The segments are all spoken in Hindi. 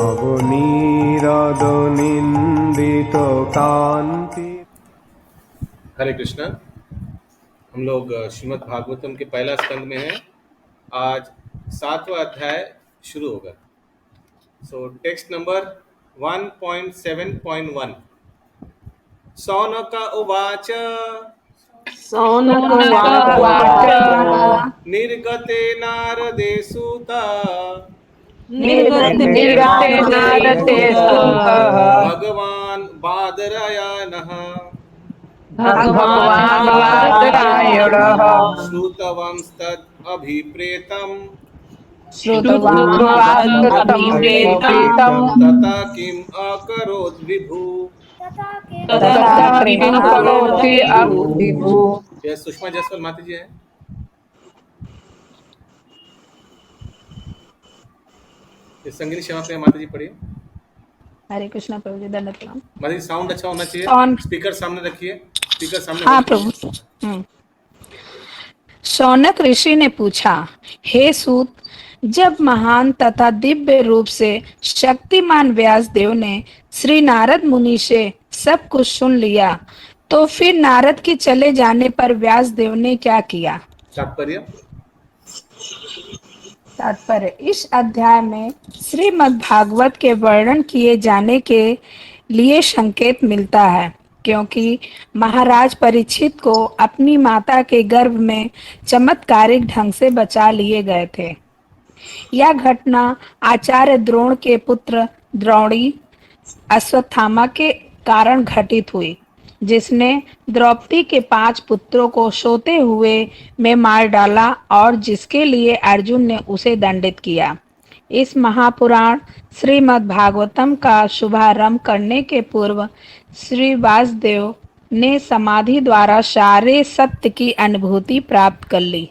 अवनीरद निंदित कांति। हरे कृष्णा। हम लोग श्रीमद् भागवतम के पहला स्कंद में हैं। आज 7वां अध्याय शुरू होगा। सो टेक्स्ट नंबर 1.7.1। सौनक उवाच निर्गते नारदे सूत भगवान् बादरायणः श्रुतवंस्तद् अभिप्रेतम् तथा किम् अकरोत् विभु। ये सुषमा जायसवाल माता जी है। ये संगिनी क्षमा प्रिया माता जी पढ़िए। हरे कृष्णा प्रभु जी, दंडवत प्रणाम। माता जी साउंड अच्छा होना चाहिए। स्पीकर सामने रखिए। स्पीकर सामने। हाँ प्रभु। शौनक ऋषि ने पूछा, हे सूत, जब महान तथा दिव्य रूप से शक्तिमान व्यास देव ने श्री नारद मुनि से सब कुछ सुन लिया, तो फिर नारद के चले जाने पर व्यास देव ने क्या किया? तात्पर्य इस अध्याय में श्रीमद् भागवत के वर्णन किए जाने के लिए संकेत मिलता है, क्योंकि महाराज परीक्षित को अपनी माता के गर्भ में चमत्कारिक ढंग से बचा लिए गए थे। यह घटना आचार्य द्रोण के पुत्र द्रोणी अश्वत्थामा के कारण घटित हुई, जिसने द्रौपदी के 5 पुत्रों को सोते हुए में मार डाला और जिसके लिए अर्जुन ने उसे दंडित किया। इस महापुराण श्रीमद् भागवतम का शुभारंभ करने के पूर्व श्री वासुदेव ने समाधि द्वारा सारे सत्य की अनुभूति प्राप्त कर ली।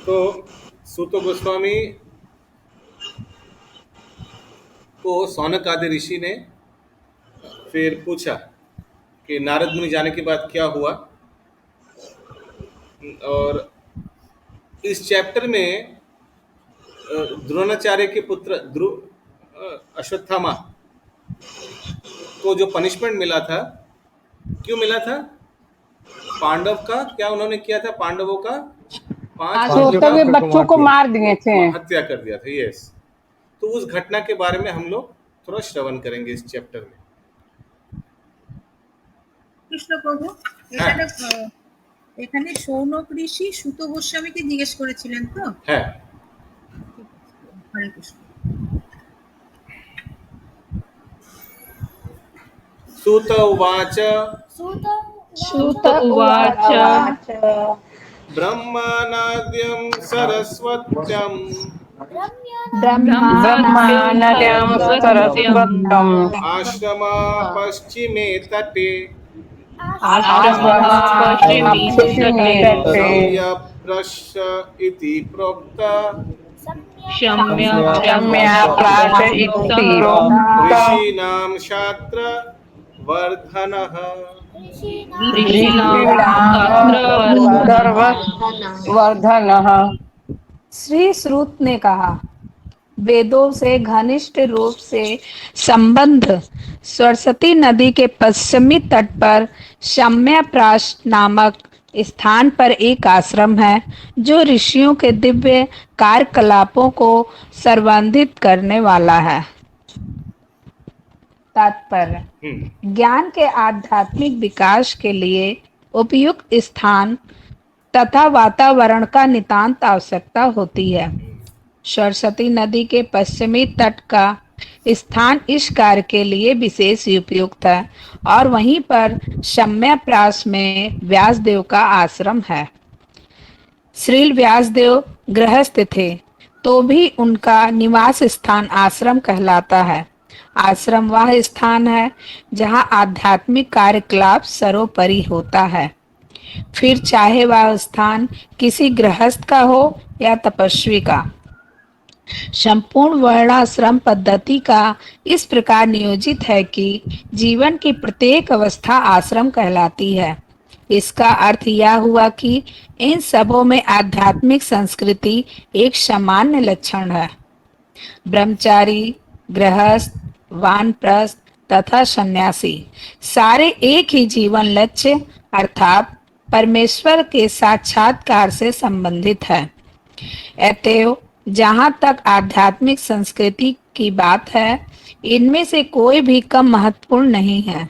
तो सूत गोस्वामी को सौनक आदि ऋषि ने फिर पूछा कि नारद मुनि जाने के बाद क्या हुआ। और इस चैप्टर में द्रोणाचार्य के पुत्र अश्वत्थामा को जो पनिशमेंट मिला था, क्यों मिला था? पांडव का क्या उन्होंने किया था? पांडवों का 5 बच्चों को मार दिए थे, हत्या कर दिया था। यस। तो उस घटना के बारे में हम लोग थोड़ा श्रवण करेंगे इस चैप्टर में। কৃষ্ণ প্রভু, এখানে শৌনক ঋষি সুত গোস্বামীকে জিজ্ঞেস করেছিলেন তো? হ্যাঁ। হরে কৃষ্ণ। सूत उवाच ब्रह्मणाद्यं सरस्वत्यं आश्रम पश्चिमे तटे सम्यप्रश्य इति प्रोक्त ऋषीणां शास्त्र वर्धनः। श्री श्रुत ने कहा, वेदों से घनिष्ठ रूप से संबंध सरस्वती नदी के पश्चिमी तट पर शम्यप्राश नामक स्थान पर एक आश्रम है, जो ऋषियों के दिव्य कार्यकलापों को संवर्धित करने वाला है। तात्पर्य ज्ञान के आध्यात्मिक विकास के लिए उपयुक्त स्थान तथा वातावरण का नितांत आवश्यकता होती है। सरस्वती नदी के पश्चिमी तट का स्थान इस कार्य के लिए विशेष उपयुक्त है और वहीं पर शम्यप्राश में व्यासदेव का आश्रम है। श्री व्यासदेव गृहस्थ थे, तो भी उनका निवास स्थान आश्रम कहलाता है। आश्रम वह स्थान है जहाँ आध्यात्मिक कार्यकलाप सर्वोपरि होता है, फिर चाहे वह स्थान किसी गृहस्थ का हो या तपस्वी का। संपूर्ण वर्णाश्रम पद्धति का इस प्रकार नियोजित है कि जीवन की प्रत्येक अवस्था आश्रम कहलाती है। इसका अर्थ यह हुआ कि इन सबों में आध्यात्मिक संस्कृति एक सामान्य लक्षण है। ब्रह्मचारी, गृहस्थ, वानप्रस्थ तथा सन्यासी सारे एक ही जीवन लक्ष्य अर्थात परमेश्वर के साक्षात्कार से संबंधित है। अतएव जहाँ तक आध्यात्मिक संस्कृति की बात है, इनमें से कोई भी कम महत्वपूर्ण नहीं है।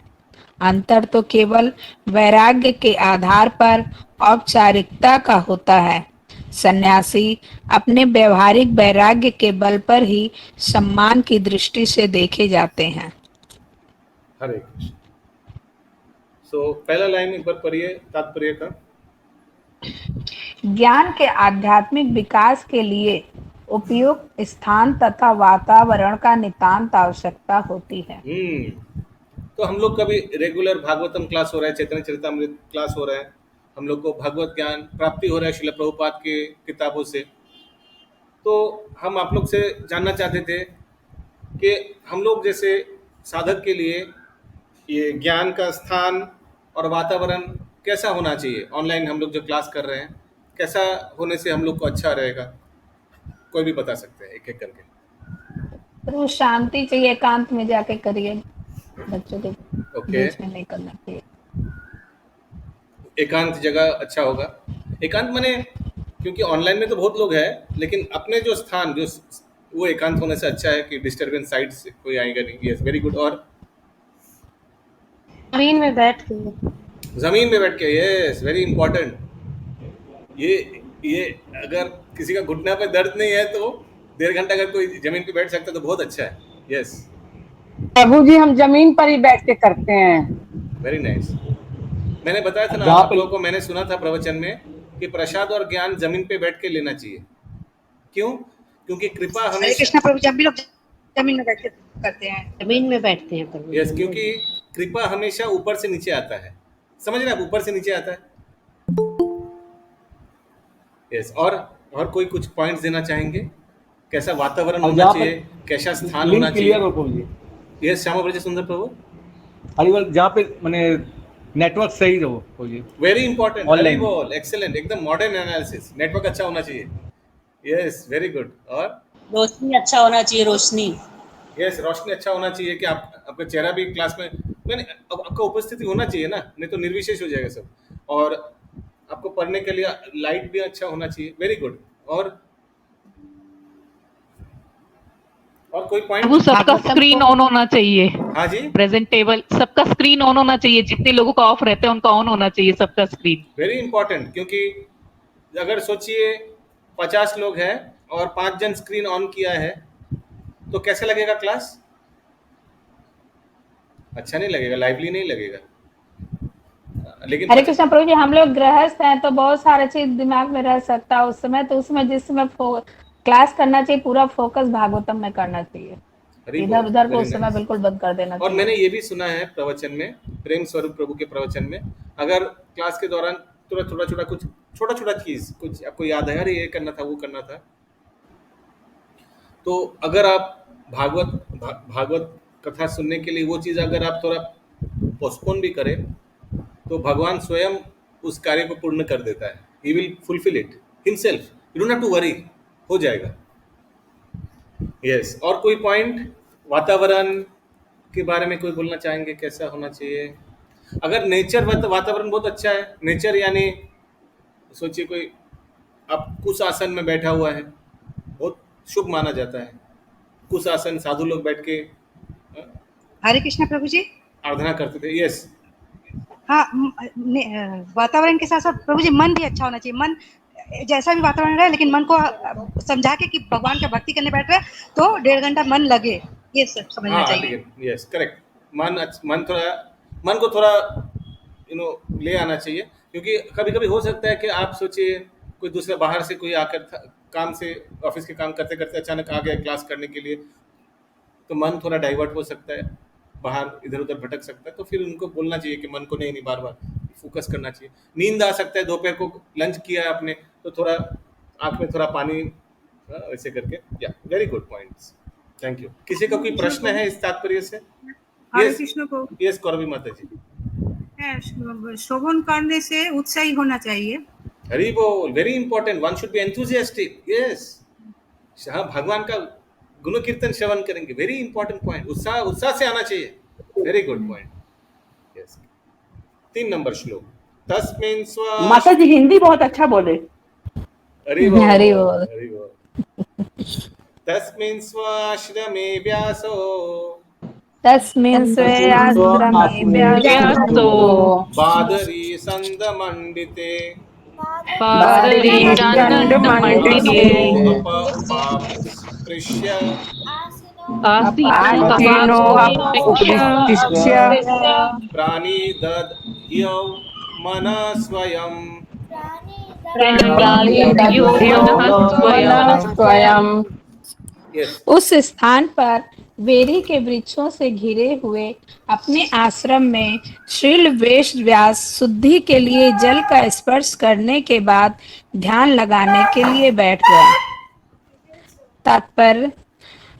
अंतर तो केवल वैराग्य के आधार पर औपचारिकता का होता है। सन्यासी अपने व्यवहारिक वैराग्य के बल पर ही सम्मान की दृष्टि से देखे जाते हैं। हरे कृष्ण। सो पहला लाइन एक बार पढ़िए तात्पर्य का। ज्ञान के आध्यात्मिक विकास के लिए उपयुक्त स्थान तथा वातावरण का नितांत आवश्यकता होती है। तो हम लोग का भी रेगुलर भागवतम क्लास हो रहा है, चैतन्य चरितामृत क्लास हो रहा है, हम लोग को भगवत ज्ञान प्राप्ति हो रहा है श्रील प्रभुपाद के किताबों से। तो हम आप लोग से जानना चाहते थे कि हम लोग जैसे साधक के लिए ये ज्ञान का स्थान और वातावरण कैसा होना चाहिए। ऑनलाइन हम लोग जो क्लास कर रहे हैं, कैसा होने से हम लोग को अच्छा रहेगा, कोई भी बता सकते हैं एक एक करके। तो शांति चाहिए, एकांत में जाके करिए, बच्चों के ओके, बीच में नहीं करना चाहिए। एकांत जगह अच्छा होगा। एकांत माने, क्योंकि ऑनलाइन में तो बहुत लोग हैं, लेकिन अपने जो स्थान जो वो एकांत होने से अच्छा है कि डिस्टर्बेंस साइड से कोई आएगा नहीं। Yes, very good. और जमीन में बैठ के जमीन में बैठ के, यस, वेरी इंपॉर्टेंट। ये अगर किसी का घुटना पे दर्द नहीं है तो 1.5 घंटा अगर कोई जमीन पे बैठ सकता है तो बहुत अच्छा है। यस, प्रभु जी, हम जमीन पर ही बैठ के करते हैं। Very nice. मैंने बताया था ना जहाँ आप पे- लोगों को, मैंने सुना था प्रवचन में कि प्रसाद और ज्ञान जमीन पे बैठ के लेना चाहिए। क्यों? क्योंकि कृपा हरे हमेशा, कृष्णा प्रभु जी, हम भी लोग जमीन में बैठ के करते हैं। जमीन में बैठते हैं प्रभु। यस, क्योंकि कृपा हमेशा ऊपर से नीचे आता है। समझ रहे हैं आप? ऊपर से नीचे आता है। यस, और कोई कुछ पॉइंट्स देना चाहेंगे? कैसा वातावरण और होना जहाँ पे चाहिए, कैसा स्थान लिंक होना क्लियर चाहिए? हो प्रभु जी। यस, श्यामा ब्रज सुंदर प्रभु, हरिवल जहाँ पे मैंने नेटवर्क सही रहो प्रभु जी। Very important. Online. हरी बोल, एक्सेलेंट, एकदम मॉडर्न एनालिसिस। नेटवर्क अच्छा होना चाहिए। Yes, very good. और रोशनी अच्छा होना चाहिए, रोशनी। यस, रोशनी अच्छा होना चाहिए कि आपका चेहरा भी क्लास में, मैंने अब आपका उपस्थिति होना चाहिए ना, नहीं तो निर्विशेष हो जाएगा सब। और आपको पढ़ने के लिए लाइट भी अच्छा होना चाहिए। Very good. और कोई प्रभु पॉइंट? सबका भागवतम स्क्रीन को ऑन होना चाहिए। हाँ जी, प्रेजेंटेबल सबका स्क्रीन ऑन होना चाहिए, जितने लोगों का ऑफ रहता है उनका ऑन होना चाहिए सबका स्क्रीन। Very important. क्योंकि अगर सोचिए 50 लोग हैं और 5 जन स्क्रीन ऑन किया है तो कैसे लगेगा क्लास? अच्छा नहीं लगेगा, लाइवली नहीं लगेगा। लेकिन हरे कृष्ण प्रभु जी, हम लोग गृहस्थ हैं तो बहुत सारे चीज दिमाग में रह सकता है उस समय, तो उसमें जिस समय क्लास करना चाहिए पूरा फोकस भागवतम में करना चाहिए, हरी इधर बोल, उधर को very उस समय nice। बिल्कुल बंद कर देना और चाहिए। मैंने ये भी सुना है प्रवचन में, प्रेम स्वरूप प्रभु के प्रवचन में, अगर क्लास के दौरान छोटा छोटा चीज कुछ आपको याद है, अरे ये करना था, वो करना था, तो अगर आप भागवत कथा सुनने के लिए वो चीज अगर आप थोड़ा पोस्टपोन भी करें तो भगवान स्वयं उस कार्य को पूर्ण कर देता है। He will fulfil it himself, you don't have to worry, हो जाएगा। यस, और कोई पॉइंट वातावरण के बारे में कोई बोलना चाहेंगे, कैसा होना चाहिए? अगर नेचर वातावरण बहुत अच्छा है, नेचर यानी सोचिए कोई आप कुश आसन में बैठा हुआ है, बहुत शुभ माना जाता है। कुश आसन, साधु लोग बैठ के हरे कृष्णा प्रभु जी, आराधना करते थे। यस, हाँ, वातावरण के साथ साथ प्रभु जी मन भी अच्छा होना चाहिए। मन जैसा भी वातावरण रहे, लेकिन मन को समझा के कि भगवान का भक्ति करने बैठ रहे हैं तो 1.5 घंटा मन लगे, ये सब समझना हाँ, चाहिए। लेकिन यस, करेक्ट। मन को थोड़ा ले आना चाहिए। क्योंकि कभी कभी हो सकता है कि आप सोचिए कोई दूसरा बाहर से कोई आकर काम से, ऑफिस के काम करते करते अचानक आ गया क्लास करने के लिए, तो मन थोड़ा डाइवर्ट हो सकता है, बाहर इधर उधर भटक सकता है। तो फिर उनको बोलना चाहिए कि मन को नहीं बार बार फोकस करना चाहिए। नींद आ सकता है, दोपहर को लंच किया है आपने तो थोड़ा आँख में थोड़ा पानी, ऐसे करके। या very good points, thank you. किसी का कोई प्रश्न है इस तात्पर्य से? हरे यस, कृष्णा प्रभु, यस, कौरवी माता जी। है शोभन करने से उत्साही होना चाहिए। हरि बोल, very important, one should be enthusiastic, yes. हाँ, भगवान का गुण कीर्तन श्रवण करेंगे, वेरी इंपॉर्टेंट पॉइंट, उत्साह से आना चाहिए, very good point, yes. 3 number श्लोक, तस्मिन् स्व माता जी हिंदी बहुत अच्छा बोले। हरि बोल, हरि बोल। हरि बोल। तस्मिन् स्वाश्रमे व्यासो तस्मिन् स्वेयाश्रमे व्यासो बादरी संदमंडिते पादरी चंद मंडिते अपस्पृश्य आसीनो उपदिश्य प्राणी दद्यो मन स्वयं स्वयं। यस। उस स्थान पर वेरी के वृक्षों से घिरे हुए अपने आश्रम में श्रील वेश व्यास शुद्धि के लिए जल का स्पर्श करने के बाद ध्यान लगाने के लिए बैठ गए। तात्पर्य,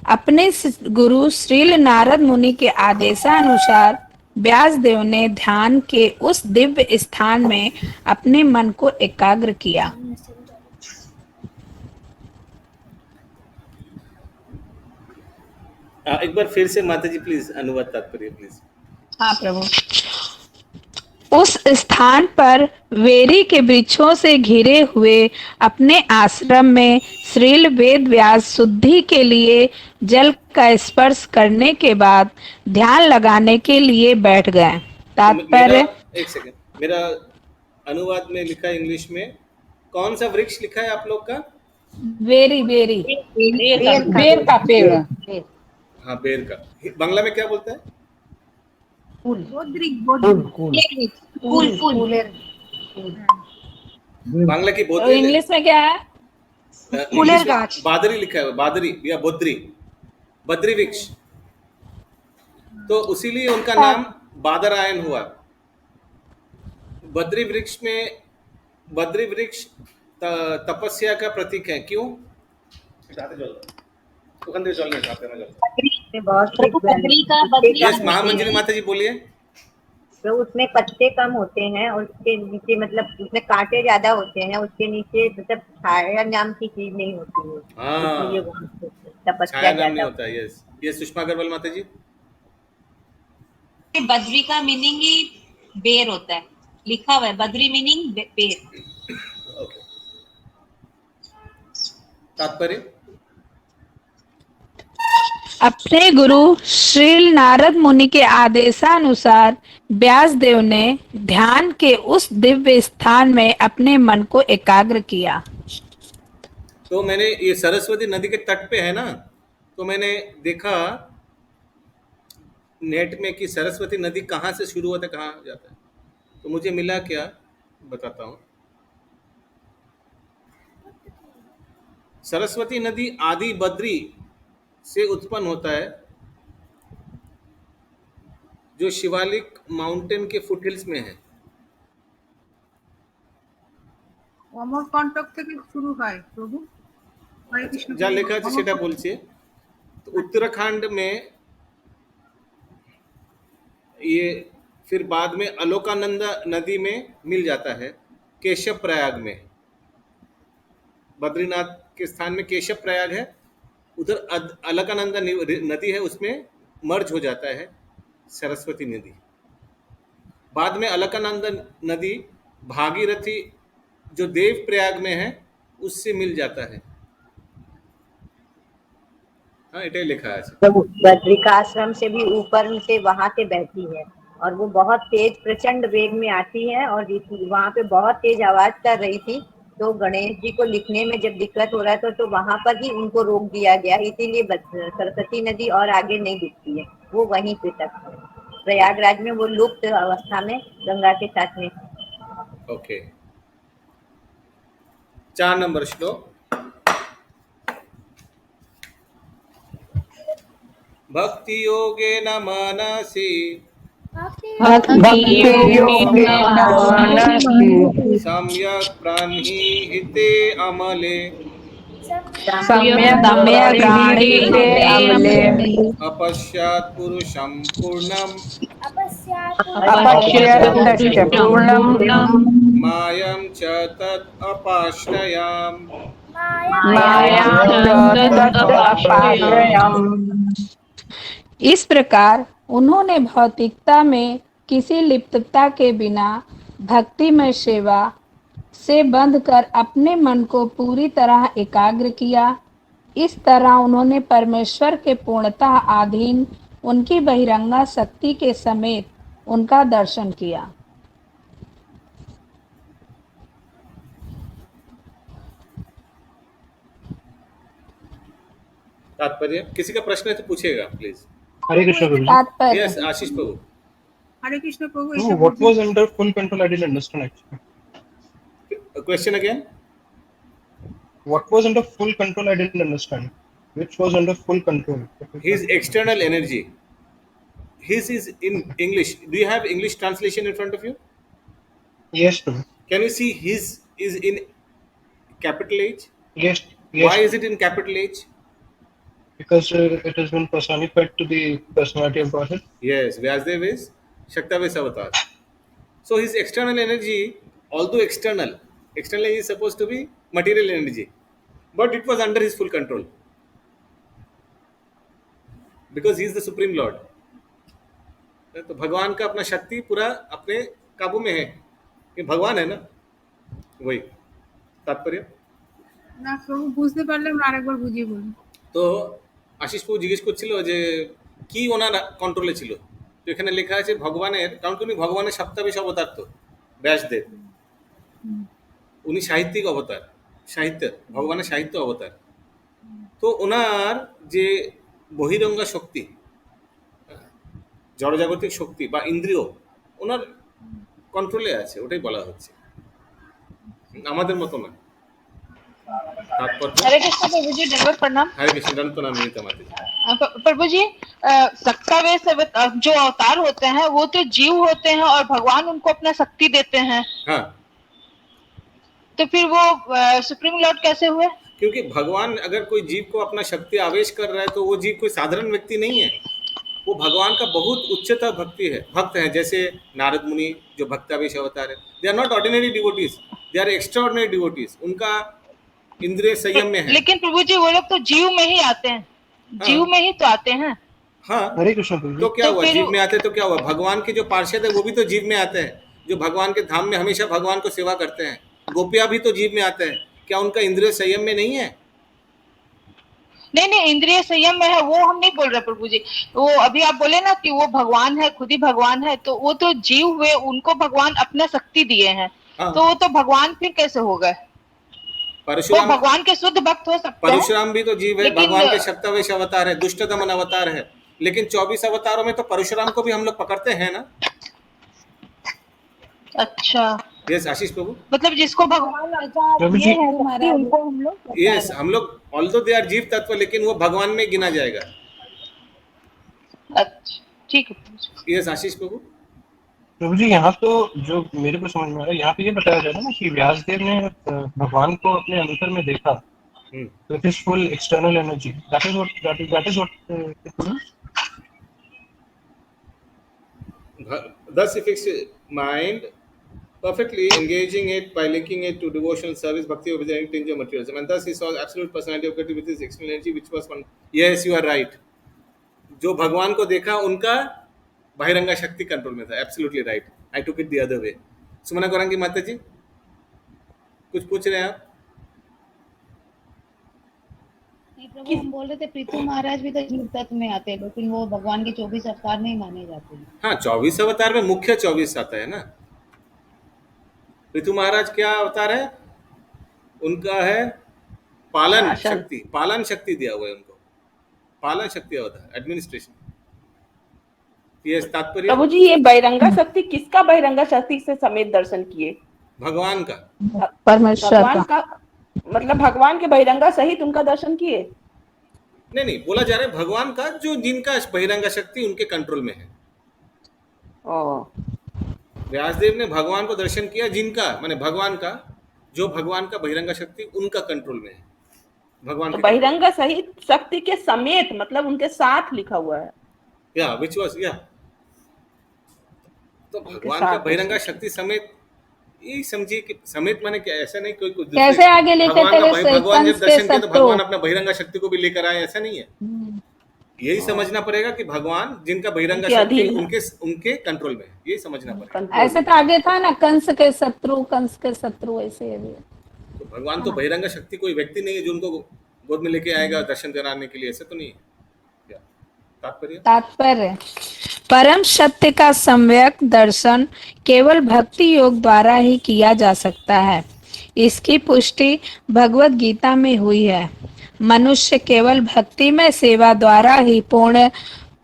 अपने गुरु श्रील नारद मुनि के आदेशानुसार व्यासदेव ने ध्यान के उस दिव्य स्थान में अपने मन को एकाग्र किया। एक बार फिर से माता जी प्लीज अनुवाद तात्पर्य प्लीज। हाँ प्रभु। उस स्थान पर वेरी के वृक्षों से घिरे हुए अपने आश्रम में श्रील वेद व्यास शुद्धि के लिए जल का स्पर्श करने के बाद ध्यान लगाने के लिए बैठ गए। तात्पर्य, एक सेकंड, मेरा अनुवाद में लिखा है इंग्लिश में, कौन सा वृक्ष लिखा है आप लोग का? वेरी वेरी बेर का पेड़। हाँ, बेर का, बांग्ला में क्या बोलता है? बांग्ला की तो बोधरी, इंग्लिश में क्या है? इंग्लिश में बादरी लिखा है, बादरी या बोद्री, बद्री वृक्ष, तो उसीलिए उनका नाम बादरायन हुआ। बद्री वृक्ष में, बद्री वृक्ष तपस्या का प्रतीक है। क्यों? यस, महामंजरी माता जी बोलिए। तो उसमें पत्ते कम होते हैं और उसके नीचे मतलब उसमें कांटे ज्यादा होते हैं, उसके नीचे मतलब छाया नाम की चीज नहीं होती है। हाँ, इसलिए वहाँ पे तपस्या छाया नाम ज्यादा नहीं होता है। यस, ये सुषमा अग्रवाल माता जी। बद्री का मीनिंग ही बेर होता है, लिखा हुआ है बद्री मीनिंग बेर। ओके, तात्पर्य, अपने गुरु श्री नारद मुनि के आदेशानुसार व्यासदेव ने ध्यान के उस दिव्य स्थान में अपने मन को एकाग्र किया। तो मैंने ये सरस्वती नदी के तट पे है ना, तो मैंने देखा नेट में कि सरस्वती नदी कहाँ से शुरू होता है, कहाँ जाता है, तो मुझे मिला क्या, बताता हूँ। सरस्वती नदी आदि बद्री से उत्पन्न होता है, जो शिवालिक माउंटेन के फुटहिल्स में है। অমরকণ্টক থেকে শুরু হয় প্রভু। হরে কৃষ্ণ। যা লেখা আছে সেটা বলছে। तो उत्तराखंड में ये फिर बाद में अलोकानंदा नदी में मिल जाता है, केशव प्रयाग में। बद्रीनाथ के स्थान में केशव प्रयाग है, उधर अलकानंदा नदी है, उसमें मर्ज हो जाता है सरस्वती नदी। बाद में अलकानंदा नदी भागीरथी जो देव प्रयाग में है उससे मिल जाता है। हाँ, इटे लिखा है। बद्रिकाश्रम से भी ऊपर से वहां से बहती है और वो बहुत तेज प्रचंड वेग में आती है और वहां पे बहुत तेज आवाज कर रही थी। तो गणेश जी को लिखने में जब दिक्कत हो रहा था तो वहां पर ही उनको रोक दिया गया, इसीलिए सरस्वती नदी और आगे नहीं दिखती है, वो वहीं पे तक है। प्रयागराज में वो लुप्त अवस्था में गंगा के साथ में। ओके, 4 नंबर श्लोक। भक्ति योगे न मनसि सम्यक प्राणिहिते अमले सम्यक सम्यग्राणीते अमले अपश्यात् पुरुषं पूर्णं अपश्यत् पूर्णं मायं च तत् अपाश्रयाम्। मायां तत् अपाश्रयम्। इस प्रकार उन्होंने भौतिकता में किसी लिप्तता के बिना भक्तिमय सेवा से बंधकर अपने मन को पूरी तरह एकाग्र किया। इस तरह उन्होंने परमेश्वर के पूर्णता अधीन उनकी बहिरंगा शक्ति के समेत उनका दर्शन किया। तात्पर्य किसी का प्रश्न है तो पूछेगा प्लीज। Hare Krishna Prabhuji. तात्पर्य यस आशीष प्रभु। हरे कृष्ण प्रभु No, ऐसा what बोलिए। was under full control? I didn't understand actually. Question again. What was under full control? I didn't understand. Which was under full control? His external energy. His is in English. Do you have English translation in front of you? Yes, Prabhu. Can you see his is in capital H? Yes, yes. Why is it in capital H? Because it has been personified to the personality of Godhead. Yes, Vyasdev is Shaktaves avatar. So his external energy, although external is supposed to be material energy, but it was under his full control because he is the supreme lord. तो भगवान का अपना शक्ति पूरा अपने काबू में है, ये भगवान है ना, वही तात्पर्य। না প্রভু বুঝতে পারলাম না, আরেকবার বুঝিয়ে বলুন। তো আশিস প্রভু জিজ্ঞেস করছিল যে কি ওনার কন্ট্রোলে ছিল। তো এখানে লেখা আছে ভগবানের, কারণ উনি ভগবানের সপ্তাবিশ অবতার, তো ব্যাসদেব উনি সাহিত্যিক অবতার, সাহিত্যের ভগবানের সাহিত্য অবতার। তো ওনার যে বহিরঙ্গা শক্তি, জড়জাগতিক শক্তি বা ইন্দ্রিয় ওনার কন্ট্রোলে আছে, ওটাই বলা হচ্ছে, আমাদের মতো না। तात्पर्य हरे कृष्ण प्रभु जी, दंडवत प्रणाम। हरे कृष्ण दंड प्रणाम नहीं तमाते। प्रभु जी, सक्तावेश जो अवतार होते हैं वो तो जीव होते हैं और भगवान उनको अपना शक्ति देते हैं, हाँ, तो फिर वो सुप्रीम लॉर्ड कैसे हुए? क्योंकि भगवान अगर कोई जीव को अपना शक्ति आवेश कर रहा है तो वो जीव कोई साधारण व्यक्ति नहीं है, वो भगवान का बहुत उच्चतर भक्त है। जैसे नारद मुनि जो भक्तावेश अवतार है, they are not ordinary devotees, they are extraordinary devotees. उनका इंद्रिय संयम में है। लेकिन प्रभु जी वो लोग तो जीव में ही आते हैं, जीव में ही तो आते हैं। हाँ, हरे कृष्ण प्रभु। तो क्या तो हुआ, फिर- जीव में आते तो क्या हुआ, भगवान के जो पार्षद है वो भी तो जीव में आते हैं, जो भगवान के धाम में हमेशा भगवान को सेवा करते हैं। गोपियां भी तो जीव में आते हैं, क्या उनका इंद्रिय संयम में नहीं है? नहीं नहीं, इंद्रिय संयम में है वो हम नहीं बोल रहे प्रभु जी। वो अभी आप बोले ना कि वो भगवान है, खुद ही भगवान है, तो वो तो जीव हुए, उनको भगवान अपना शक्ति दिए हैं, हाँ। तो वो तो भगवान फिर कैसे हो गए? वो परशुराम, भगवान के शुद्ध भक्त हो सकते हैं। परशुराम भी तो जीव है, लेकिन- भगवान के शक्तावेश अवतार है, दुष्ट दमन अवतार है, लेकिन 24 अवतारों में तो परशुराम को भी हम लोग पकड़ते हैं ना। अच्छा, यस आशीष प्रभु। मतलब जिसको भगवान प्रभु जी, ये है शक्ति, उनको हम लोग यस, हम लोग ऑल्दो दे आर जीव तत्व, लेकिन वो भगवान में गिना जाएगा। अच्छा ठीक है प्रभु जी। यस आशीष प्रभु। प्रभु जी यहाँ तो जो मेरे को समझ में आ रहा है, यहाँ पे ये बताया जा रहा है ना कि व्यासदेव ने भगवान को अपने अंतर में देखा, तो it is full external energy. That is what Thus he fixed mind perfectly, engaging it by linking it to devotional service, bhakti, observing tinge of materialism, and thus he saw absolute personality of God with his external energy, which was one. Yes, you are right. जो भगवान को देखा उनका बहिरंगा शक्ति कंट्रोल में था, absolutely right. I took it the other way. Sumana Gaurangi माता जी कुछ पूछ रहे हैं आप? नहीं प्रभु, हम बोल रहे थे पृथु महाराज भी तो जीव तत्व में आते हैं, लेकिन वो भगवान के 24 अवतार नहीं माने जाते हैं। हाँ, 24 अवतार में मुख्य 24 आता है ना। पृथु महाराज क्या अवतार है? उनका है पालन शक्ति, पालन शक्ति दिया हुआ है उनको, पालन शक्ति अवतार, एडमिनिस्ट्रेशन। यस तात्पर्य प्रभु जी, ये बहिरंगा शक्ति किसका बहिरंगा शक्ति से समेत दर्शन किए? भगवान का। परमेश्वर भगवान का। का मतलब भगवान के बहिरंगा सहित उनका दर्शन किए? नहीं, बोला जा रहा है भगवान का, जो जिनका बहिरंगा शक्ति उनके कंट्रोल में है। ओ, व्यासदेव ने भगवान को दर्शन किया, जिनका माने भगवान का, जो भगवान का बहिरंगा शक्ति उनका कंट्रोल में है। भगवान तो के बहिरंग सहित शक्ति के समेत मतलब उनके साथ लिखा हुआ है। या विच वाज या तो उनके भगवान का साथ बहिरंगा शक्ति समेत, यही समझिए कि समेत माने क्या, ऐसा नहीं कोई कुछ कैसे आगे लिखे भगवान का तेरे भगवान जब कंस के दर्शन किया तो शत्रु। भगवान अपना बहिरंगा शक्ति को भी लेकर आए, ऐसा नहीं है। यही समझना पड़ेगा कि भगवान जिनका बहिरंगा उनके शक्ति अधीन है। उनके उनके कंट्रोल में है, यही समझना पड़ेगा। कंट्रोल ऐसे तो आगे था ना, कंस के शत्रु, कंस के शत्रु, ऐसे ये भी है। तो भगवान तो बहिरंगा शक्ति कोई व्यक्ति नहीं है जो उनको गोद में लेके आएगा दर्शन कराने के लिए, ऐसा तो नहीं है। क्या तात्पर्य, परम सत्य का सम्यक दर्शन केवल भक्ति योग द्वारा ही किया जा सकता है। इसकी पुष्टि भगवत गीता में हुई है। मनुष्य केवल भक्ति में सेवा द्वारा ही पूर्ण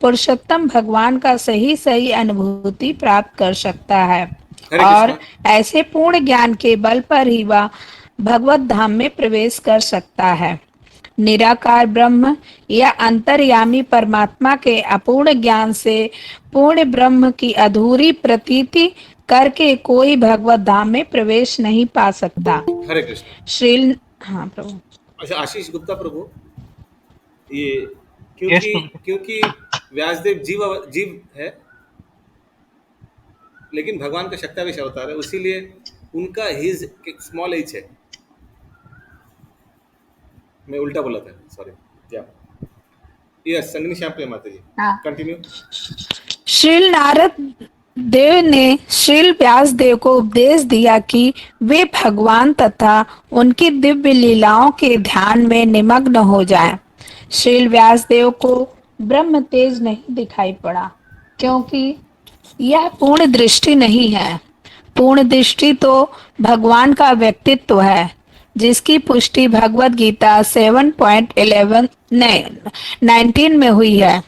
पुरुषोत्तम भगवान का सही सही अनुभूति प्राप्त कर सकता है और ऐसे पूर्ण ज्ञान के बल पर ही वह भगवत धाम में प्रवेश कर सकता है। निराकार ब्रह्म या अंतर्यामी परमात्मा के अपूर्ण ज्ञान से पूर्ण ब्रह्म की अधूरी प्रतीति करके कोई भगवत धाम में प्रवेश नहीं पा सकता। हरे कृष्ण। श्रील हाँ प्रभु। अच्छा आशीष गुप्ता प्रभु, ये क्योंकि व्यासदेव जीव है लेकिन भगवान का शक्तावेश अवतार है, इसीलिए उनका हिज स्मॉल एज है। मैं उल्टा बोला था, सॉरी। या यस संगनी श्याम प्रिय माता जी, कंटिन्यू। श्रील नारद देव ने श्रील व्यास देव को उपदेश दिया कि वे भगवान तथा उनकी दिव्य लीलाओं के ध्यान में निमग्न हो जाएं। श्रील व्यास देव को ब्रह्म तेज नहीं दिखाई पड़ा क्योंकि यह पूर्ण दृष्टि नहीं है। पूर्ण दृष्टि तो भगवान का व्यक्तित्व है जिसकी पुष्टि भगवत गीता 7.19 में हुई है।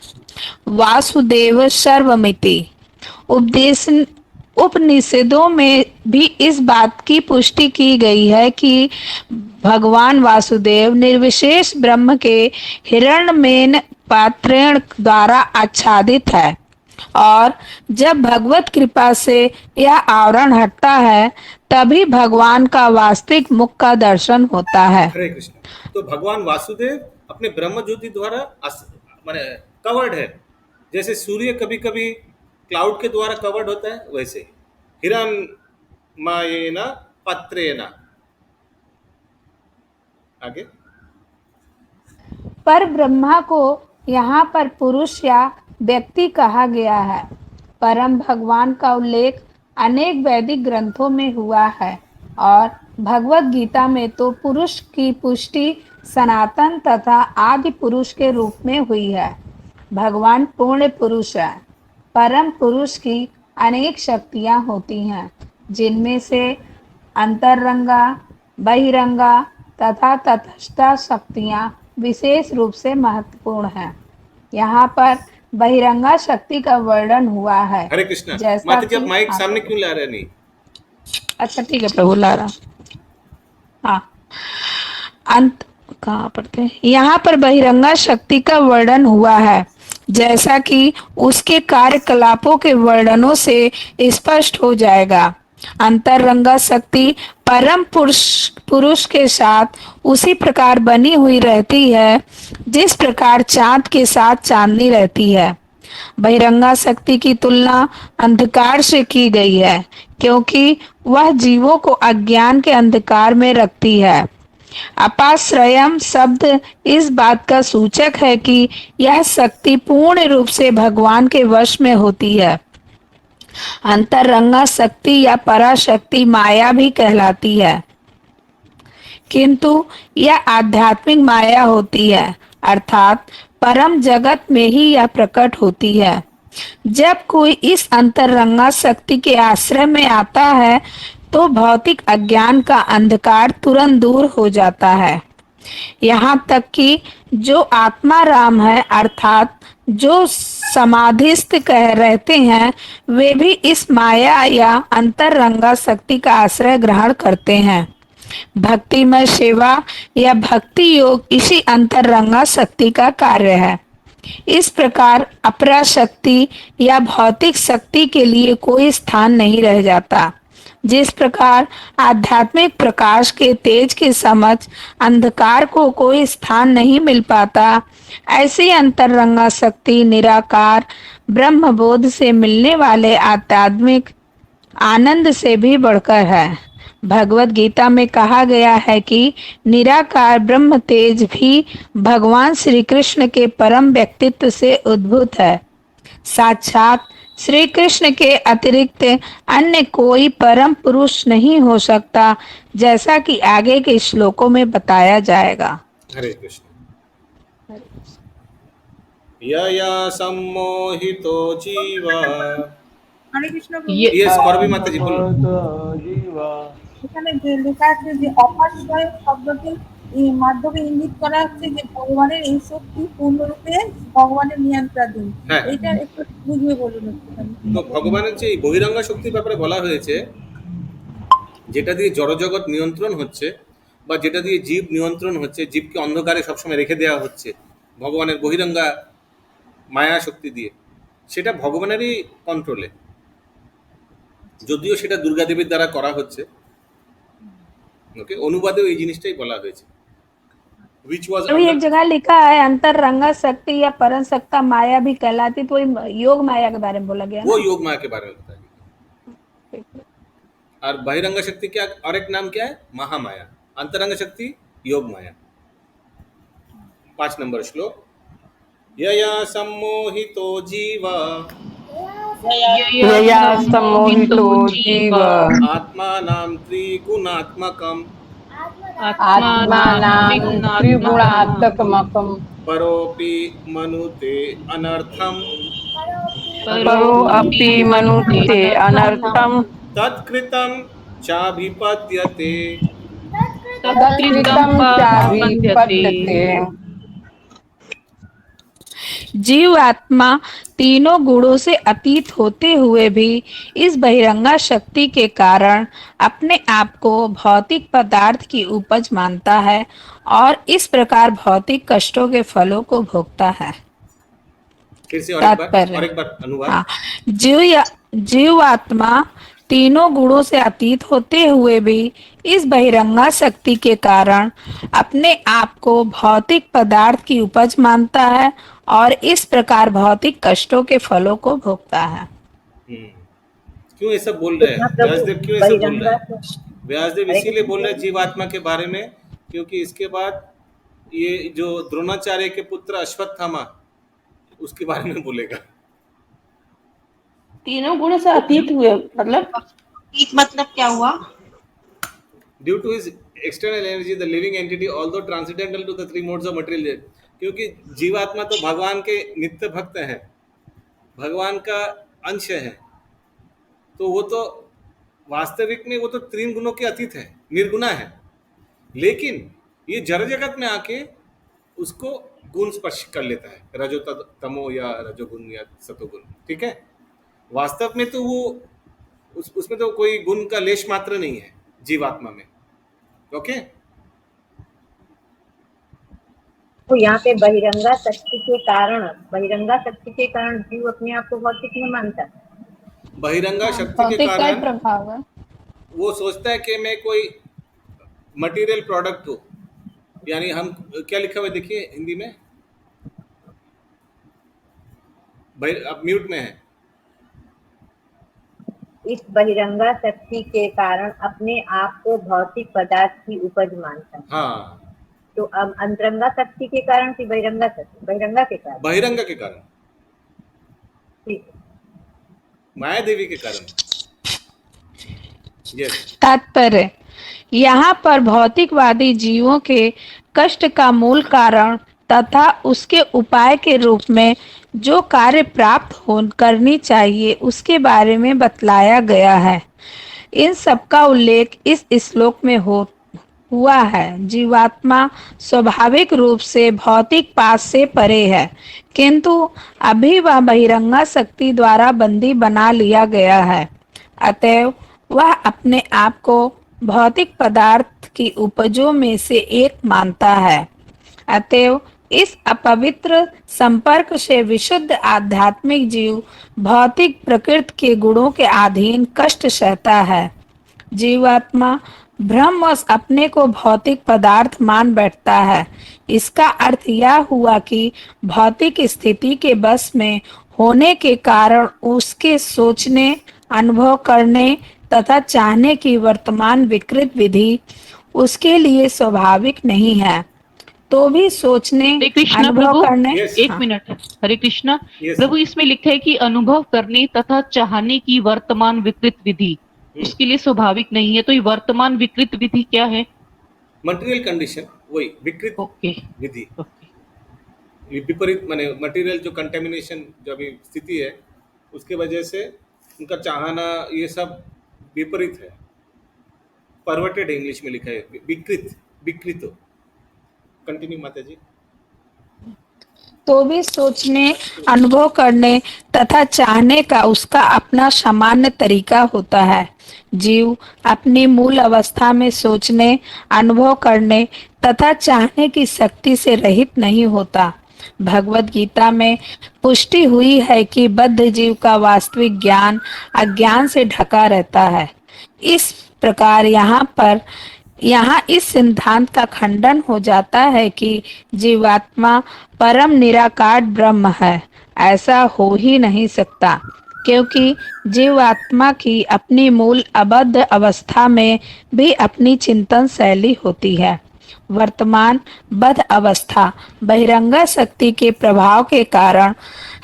वासुदेव सर्वमिति। उपनिषदों में भी इस बात की पुष्टि की गई है कि भगवान वासुदेव निर्विशेष ब्रह्म के हिरण्यमेन पात्रेण द्वारा आच्छादित है और जब भगवत कृपा से यह आवरण हटता है तभी भगवान का वास्तविक मुख का दर्शन होता है। हरे कृष्ण। तो भगवान वासुदेव अपने ब्रह्म ज्योति द्वारा माने कवर्ड है, जैसे सूर्य कभी कभी क्लाउड के द्वारा कवर्ड होता है, वैसे हिरण्मयेन पात्रेण। आगे। पर ब्रह्मा को यहाँ पर पुरुष या व्यक्ति कहा गया है। परम भगवान का उल्लेख अनेक वैदिक ग्रंथों में हुआ है और भगवत गीता में तो पुरुष की पुष्टि सनातन तथा आदि पुरुष के रूप में हुई है। भगवान पूर्ण पुरुष है। परम पुरुष की अनेक शक्तियां होती हैं जिनमें से अंतरंगा, बहिरंगा तथा तटस्थ शक्तियां विशेष रूप से महत्वपूर्ण हैं। यहाँ पर बहिरंगा शक्ति का वर्णन हुआ है। हरे कृष्ण। माता जी आप माइक सामने क्यों ला रहे नहीं? अच्छा ठीक है प्रभु, ला रहा। हाँ, अंत कहाँ पढ़ते हैं? यहाँ पर बहिरंगा शक्ति का वर्णन हुआ है जैसा कि उसके कार्यकलापों के वर्णनों से स्पष्ट हो जाएगा। अंतरंगा शक्ति परम पुरुष के साथ उसी प्रकार बनी हुई रहती है जिस प्रकार चांद के साथ चांदनी रहती है। बहिरंगा शक्ति की तुलना अंधकार से की गई है क्योंकि वह जीवों को अज्ञान के अंधकार में रखती है। अपाश्रयम शब्द इस बात का सूचक है कि यह शक्ति पूर्ण रूप से भगवान के वश में होती है। अंतरंगा शक्ति या पराशक्ति माया भी कहलाती है किंतु यह आध्यात्मिक माया होती है, अर्थात परम जगत में ही यह प्रकट होती है। जब कोई इस अंतरंगा शक्ति के आश्रय में आता है तो भौतिक अज्ञान का अंधकार तुरंत दूर हो जाता है। यहाँ तक कि जो आत्मा राम है अर्थात जो समाधिस्थ कह रहते हैं वे भी इस माया या अंतरंगा शक्ति का आश्रय ग्रहण करते हैं। भक्तिमय सेवा या भक्ति योग इसी अंतरंगा शक्ति का कार्य है। इस प्रकार अपरा शक्ति या भौतिक शक्ति के लिए कोई स्थान नहीं रह जाता। जिस प्रकार आध्यात्मिक प्रकाश के तेज के समक्ष अंधकार को कोई स्थान नहीं मिल पाता, ऐसी अंतरंगा शक्ति निराकार ब्रह्मबोध से मिलने वाले आध्यात्मिक आनंद से भी बढ़कर है। भगवत गीता में कहा गया है कि निराकार ब्रह्म तेज भी भगवान श्री कृष्ण के परम व्यक्तित्व से उद्भूत है। साक्षात श्री कृष्ण के अतिरिक्त अन्य कोई परम पुरुष नहीं हो सकता, जैसा कि आगे के श्लोकों में बताया जाएगा। हरे कृष्ण। यया सम्मोहितो जीवा। হরে কৃষ্ণ প্রভু। यस করবি মাতাজি বলুন। এখানে যে লেখা আছে যে অপাশ্বয় শব্দটির মাধ্যমে ইঙ্গিত করা হচ্ছে যে ভগবানের এই শক্তি পূর্ণরূপে ভগবানের নিয়ন্ত্রণাধীন। হ্যাঁ। এটা একটু বুঝিয়ে বলুন একটুখানি। তো ভগবানের যে এই বহিরঙ্গা শক্তির ব্যাপারে বলা হয়েছে, যেটা দিয়ে জড়জগৎ নিয়ন্ত্রণ হচ্ছে বা যেটা দিয়ে জীব নিয়ন্ত্রণ হচ্ছে, জীবকে অন্ধকারে সবসময় রেখে দেওয়া হচ্ছে ভগবানের বহিরঙ্গা মায়া শক্তি দিয়ে, সেটা ভগবানেরই কন্ট্রোলে, যদিও সেটা দুর্গা দেবীর দ্বারা করা হচ্ছে। ওকে, অনুবাদেও এই জিনিসটাই বলা হয়েছে, which was अभी एक जगह लिखा है अंतरंगा शक्ति या परम सत्ता माया भी कहलाती, तो योग माया के बारे में बोला गया वो ना? योग माया के बारे में बताया गया। और बहिरंगा शक्ति क्या, और एक नाम क्या है, महामाया। अंतरंग शक्ति योग माया। 5 नंबर श्लोक। यया सम्मोहितो जीवा यया सम्मोहितो जीव आत्मानां त्रिगुणात्मकं आत्मानां त्रिगुणात्मकं परोपि मनुते अनर्थं परोऽपि मनुते अनर्थं तत्कृतं चाभिपद्यते। तत्कृतं चाभिपद्यते। जीव आत्मा तीनों गुणों से अतीत होते हुए भी इस बहिरंगा शक्ति के कारण अपने आप को भौतिक पदार्थ की उपज मानता है और इस प्रकार भौतिक कष्टों के फलों को भोगता है। फिर से और एक बार अनुवाद। हाँ, जीव आत्मा तीनों गुणों से अतीत होते हुए भी इस बहिरंगा शक्ति के कारण अपने आप को भौतिक पदार्थ की उपज मानता है और इस प्रकार भौतिक कष्टों के फलों को भोगता है। क्यों ऐसा बोल रहे हैं व्यासदेव? क्यों ऐसा बोल रहे हैं व्यासदेव? इसीलिए बोल रहे हैं जीवात्मा के बारे में, क्योंकि इसके बाद ये जो द्रोणाचार्य के पुत्र अश्वत्थामा, उसके बारे में बोलेगा। तीनों गुण से अतीत हुए मतलब क्या हुआ? Due to his external energy the living entity although transcendental to the 3 modes of material, क्योंकि जीवात्मा तो भगवान के नित्य भक्त है, भगवान का अंश है, तो वो तो वास्तविक में वो तो 3 गुणों के अतीत है, निर्गुणा है, लेकिन ये जड़ जगत में आके उसको गुण स्पर्श कर लेता है, रजो तमो या रजोगुण या सतोगुण। ठीक है, वास्तव में तो वो उसमें तो कोई गुण का लेश मात्र नहीं है जीवात्मा में। ओके, तो यहाँ पे बहिरंगा शक्ति के कारण जीव अपने आप को भौतिक नहीं मानता। बहिरंगा शक्ति के कारण प्रभाव है, वो सोचता है कि मैं कोई मटेरियल प्रोडक्ट हूँ, यानी हम क्या लिखा हुआ है देखिए हिंदी में, अब म्यूट में है। इस बहिरंगा शक्ति के कारण अपने आप को भौतिक पदार्थ की उपज मानता है। हाँ, तो अब अंतरंगा शक्ति के कारण कि बहिरंगा शक्ति? बहिरंगा के कारण ठीक है, माया देवी के कारण। यस, तात्पर्य यहाँ पर भौतिकवादी जीवों के कष्ट का मूल कारण तथा उसके उपाय के रूप में जो कार्य प्राप्त करनी चाहिए उसके बारे में बतलाया गया है। इन सब का उल्लेख इस श्लोक में हुआ है। जीवात्मा स्वाभाविक रूप से भौतिक पास से परे है, किंतु अभी वह बहिरंगा शक्ति द्वारा बंदी बना लिया गया है, अतएव वह अपने आप को भौतिक पदार्थ की उपजों में से एक मानता है। अतएव इस अपवित्र संपर्क से विशुद्ध आध्यात्मिक जीव भौतिक प्रकृति के गुणों के अधीन कष्ट सहता है। जीवात्मा भ्रमवश अपने को भौतिक पदार्थ मान बैठता है। इसका अर्थ यह हुआ कि भौतिक स्थिति के बस में होने के कारण उसके सोचने, अनुभव करने तथा चाहने की वर्तमान विकृत विधि उसके लिए स्वाभाविक नहीं है। तो भी सोचने, हरे कृष्णा अनुभव प्रभु, करने एक मिनट। हरे कृष्णा Yes. प्रभु, इसमें लिखा है कि अनुभव करने तथा चाहने की वर्तमान विकृत विधि उसके लिए स्वाभाविक नहीं है। तो ये वर्तमान विकृत विधि क्या है? मटेरियल कंडीशन, वही विकृत ओके विधि, विपरीत माने मटेरियल जो कंटेमिनेशन जो अभी स्थिति है उसके वजह से उनका चाहना ये सब विपरीत है। परवर्टेड इंग्लिश में लिखा है विकृत, विकृत। कंटिन्यू माता जी। तो भी सोचने, अनुभव करने तथा चाहने का उसका अपना सामान्य तरीका होता है। जीव अपनी मूल अवस्था में सोचने, अनुभव करने तथा चाहने की शक्ति से रहित नहीं होता। भगवत गीता में पुष्टि हुई है कि बद्ध जीव का वास्तविक ज्ञान अज्ञान से ढका रहता है। इस प्रकार यहाँ इस सिद्धांत का खंडन हो जाता है कि जीवात्मा परम निराकार ब्रह्म है। ऐसा हो ही नहीं सकता, क्योंकि जीवात्मा की अपनी मूल अबद्ध अवस्था में भी अपनी चिंतन शैली होती है। वर्तमान बद्ध अवस्था बहिरंगा शक्ति के प्रभाव के कारण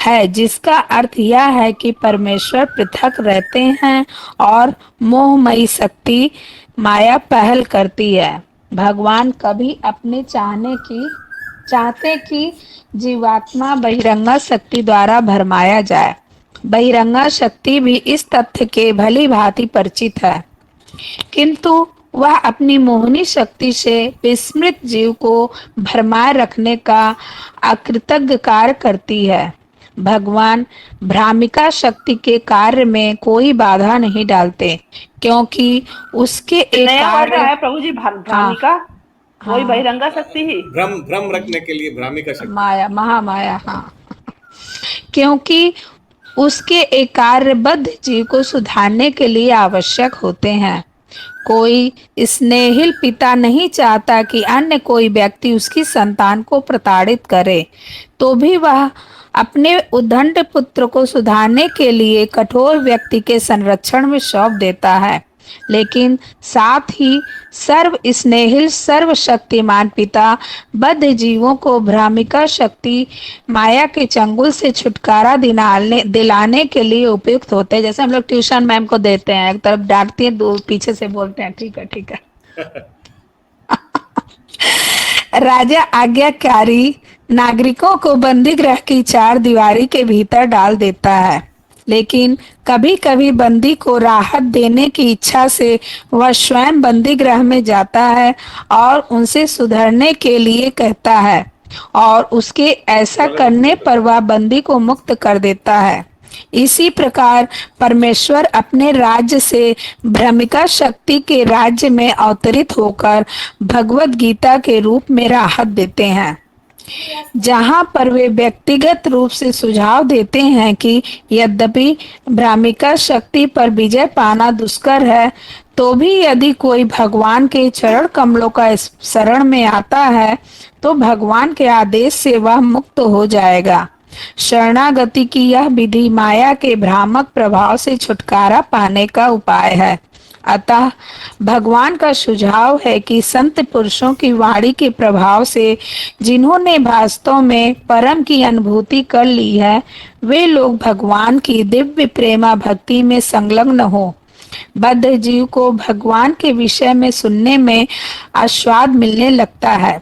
है, जिसका अर्थ यह है कि परमेश्वर पृथक रहते हैं और मोहमयी शक्ति माया पहल करती है। भगवान कभी अपने चाहते कि जीवात्मा बहिरंगा शक्ति द्वारा भरमाया जाए। बहिरंगा शक्ति भी इस तथ्य के भली भांति परिचित है, किंतु वह अपनी मोहनी शक्ति से विस्मृत जीव को भरमाए रखने का अकृतज्ञ कार्य करती है। भगवान भ्रामिका शक्ति के कार्य में कोई बाधा नहीं डालते, क्योंकि उसके एक नया वर्ड कार्य आया प्रभु जी, भ्रामिका। वही बहिरंगा शक्ति ही, भ्रम रखने के लिए भ्रामिका शक्ति, माया, महामाया। हाँ, क्योंकि उसके एक कार्यबद्ध जीव को सुधारने के लिए आवश्यक होते हैं। कोई स्नेहिल पिता नहीं चाहता कि अन्य कोई व्यक्ति उसकी संतान को प्रताड़ित करे, तो भी वह अपने उद्दंड पुत्र को सुधारने के लिए कठोर व्यक्ति के संरक्षण में सौंप देता है। लेकिन साथ ही सर्व स्नेहिल सर्वशक्तिमान पिता बद्ध जीवों को भ्रामिका शक्ति माया के चंगुल से छुटकारा दिलाने के लिए उपयुक्त होते हैं। जैसे हम लोग ट्यूशन मैम को देते हैं, एक तरफ डांटती है, दो पीछे से बोलते हैं ठीक है ठीक है। राजा आज्ञाकारी नागरिकों को बंदी गृह की चार दीवारी के भीतर डाल देता है, लेकिन कभी कभी बंदी को राहत देने की इच्छा से वह स्वयं बंदी गृह में जाता है और उनसे सुधरने के लिए कहता है, और उसके ऐसा करने पर वह बंदी को मुक्त कर देता है। इसी प्रकार परमेश्वर अपने राज्य से भ्रमिका शक्ति के राज्य में अवतरित होकर भगवत गीता के रूप में राहत देते हैं, जहां पर वे व्यक्तिगत रूप से सुझाव देते हैं कि यद्यपि भ्रामिका शक्ति पर विजय पाना दुष्कर है, तो भी यदि कोई भगवान के चरण कमलों का शरण में आता है तो भगवान के आदेश से वह मुक्त हो जाएगा। शरणागति की यह विधि माया के भ्रामक प्रभाव से छुटकारा पाने का उपाय है। अतः भगवान का सुझाव है कि संत पुरुषों की वाणी के प्रभाव से जिन्होंने वास्तव में परम की अनुभूति कर ली है, वे लोग भगवान की दिव्य प्रेमा भक्ति में संलग्न हो। बद्ध जीव को भगवान के विषय में सुनने में आस्वाद मिलने लगता है,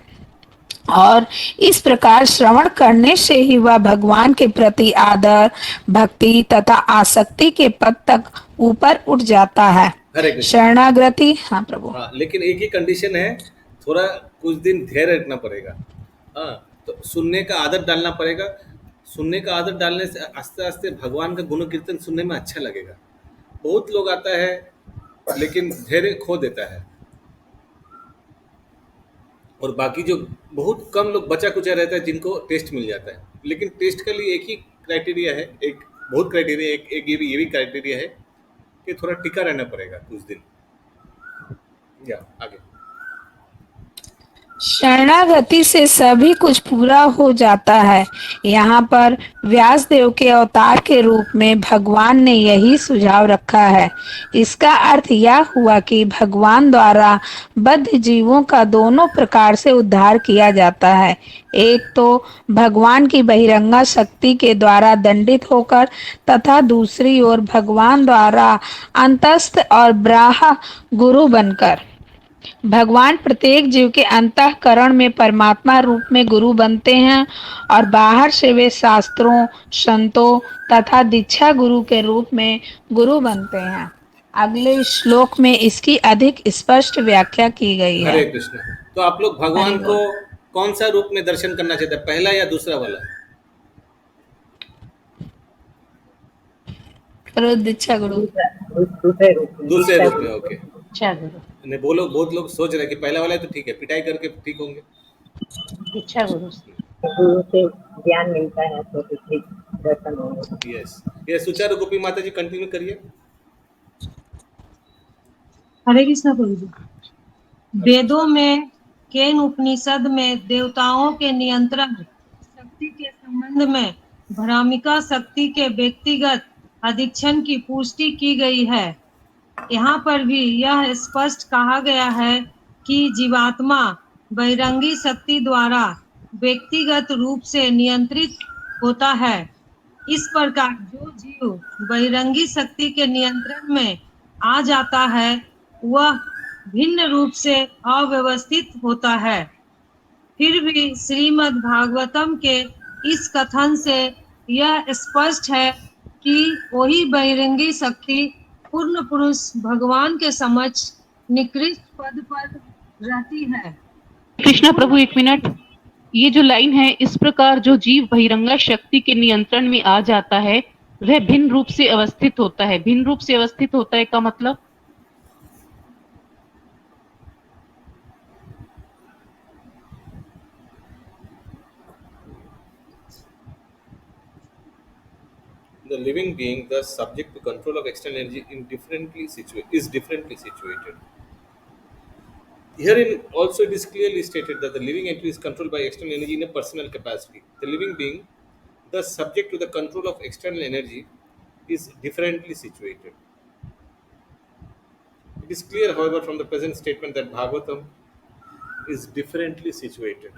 और इस प्रकार श्रवण करने से ही वह भगवान के प्रति आदर, भक्ति तथा आसक्ति के पद तक ऊपर उठ जाता है। शरणागति। हाँ प्रभु। हाँ, लेकिन एक ही कंडीशन है, थोड़ा कुछ दिन धैर्य रखना पड़ेगा। हाँ, तो सुनने का आदत डालना पड़ेगा। सुनने का आदत डालने से आस्ते आस्ते भगवान का गुण कीर्तन सुनने में अच्छा लगेगा। बहुत लोग आता है लेकिन धैर्य खो देता है, और बाकी जो बहुत कम लोग बचा कुचा रहता है जिनको टेस्ट मिल जाता है। लेकिन टेस्ट के लिए एक ही क्राइटेरिया है, एक ये भी क्राइटेरिया है कि थोड़ा टिका रहना पड़ेगा कुछ दिन। या आगे। शरणागति से सभी कुछ पूरा हो जाता है। यहाँ पर व्यासदेव के अवतार के रूप में भगवान ने यही सुझाव रखा है। इसका अर्थ यह हुआ कि भगवान द्वारा बद्ध जीवों का दोनों प्रकार से उद्धार किया जाता है। एक तो भगवान की बहिरंगा शक्ति के द्वारा दंडित होकर तथा दूसरी ओर भगवान द्वारा अंतस्थ और ब्राह्म गुरु बनकर। भगवान प्रत्येक जीव के अंतःकरण में परमात्मा रूप में गुरु बनते हैं और बाहर से वे शास्त्रों, संतों तथा दीक्षा गुरु के रूप में गुरु बनते हैं। अगले श्लोक में इसकी अधिक स्पष्ट व्याख्या की गई है। हरे कृष्ण। तो आप लोग भगवान हरे को कौन सा रूप में दर्शन करना चाहते हैं, पहला या दूसरा वाला? दीक्षा गुरु दूसरे रूप में, ओके। दीक्षा गुरु नहीं, बोलो, बहुत लोग सोच रहे हैं कि पहला वाला है तो ठीक है, पिटाई करके ठीक होंगे। दीक्षा गुरु गुरु से ज्ञान मिलता है तो ठीक दर्शन होंगे। यस, ये सुचारू गोपी माता जी कंटिन्यू करिए। हरे कृष्ण प्रभु जी। वेदों में केन उपनिषद में देवताओं के नियंत्रण शक्ति के संबंध में भ्रामिका शक्ति के व्यक्तिगत अधीक्षण की पुष्टि की गई है। यहाँ पर भी यह स्पष्ट कहा गया है कि जीवात्मा बहिरंगी शक्ति द्वारा व्यक्तिगत रूप से नियंत्रित होता है। इस प्रकार जो जीव बहिरंगी शक्ति के नियंत्रण में आ जाता है वह भिन्न रूप से अव्यवस्थित होता है। फिर भी श्रीमद् भागवतम के इस कथन से यह स्पष्ट है कि वही बहिरंगी शक्ति पूर्ण पुरुष भगवान के समक्ष निकृष्ट पद पर रहती है। कृष्णा प्रभु, एक मिनट। ये जो लाइन है, इस प्रकार जो जीव बहिरंगा शक्ति के नियंत्रण में आ जाता है वह भिन्न रूप से अवस्थित होता है। भिन्न रूप से अवस्थित होता है का मतलब? The living being, thus subject to control of external energy, is differently situated. Herein also it is clearly stated that the living entity is controlled by external energy in a personal capacity. The living being, thus subject to the control of external energy, is differently situated. It is clear, however, from the present statement that Bhagavatam is differently situated.